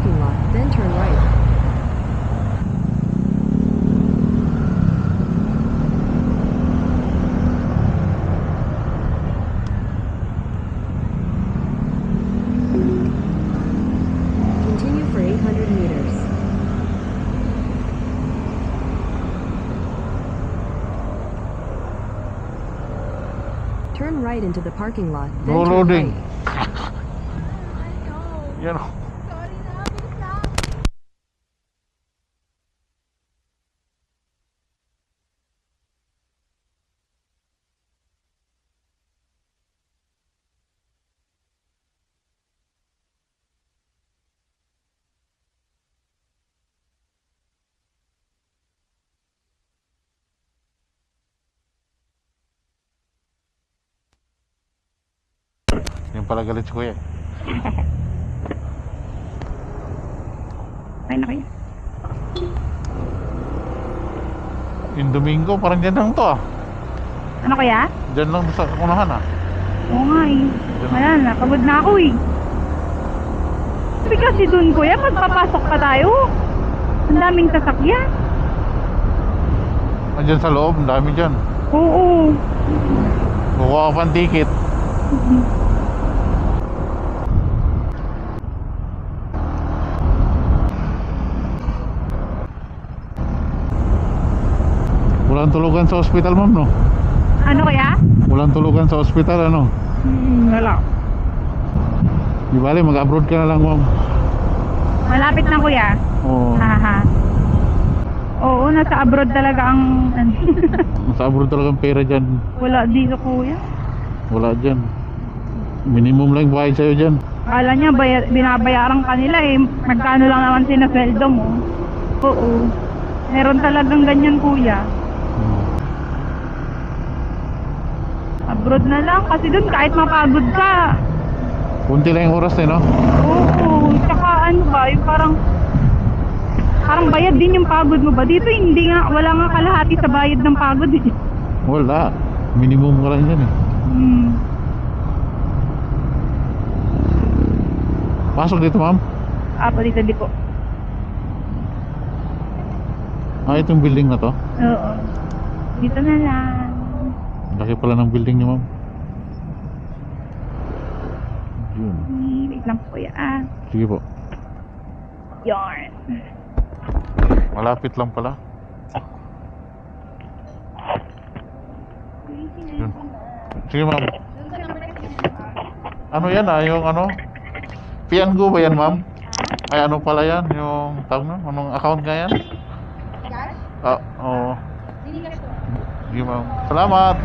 parking lot, then turn right. Continue for 800 meters. Turn right into the parking lot, then No turn loading. right. Yan o. Sorry na, bilis lang. Yung pala galit si kuya. Ay na kayo. Yung Domingo, parang dyan lang to ah. Ano kaya? Dyan lang sa unahan ah. Oo nga eh. Wala na, pagod na ako eh. Sabi kasi dun kuya, magpapasok pa tayo. Ang daming sasakyan. Andyan sa loob, ang dami dyan. Oo. Kukuha ka pang ticket. Walang tulugan sa ospital, ma'am, no? Ano kaya? Walang tulugan sa ospital, ano? Wala. Di bali, mag-abroad ka na lang, ma'am. Malapit na kuya. Oo. Haha. Oo, nasa abroad talaga ang... Sa abroad talagang pera dyan. Wala dito kuya. Wala dyan. Minimum lang bayad sa'yo dyan. Kala niya binabayaran kanila eh. Magkano lang naman sinasweldo mo. Oo. Meron talagang ganyan kuya. Abroad na lang kasi dun kahit mapagod ka. Kunti lang yung oras eh, no? Oo. Tsaka ano ba, yung parang bayad din yung pagod mo ba? Dito hindi nga, wala nga kalahati sa bayad ng pagod eh. Wala. Minimum ka lang dyan eh. Pasok dito, ma'am. Dito di po. Ah, itong building na to. Oo. Dito na lang. Laki pala ng building niyo, ma'am. Yun. Wait lang po yan. Sige po. Yarn. Malapit lang pala. Yun. Sige, ma'am. Ano yan ah? Yung ano? Piango ba yan, ma'am? Ay, ano pala yan? Yung tawag na? Anong account nga yan? Ah, oo. Sige, ma'am. Salamat.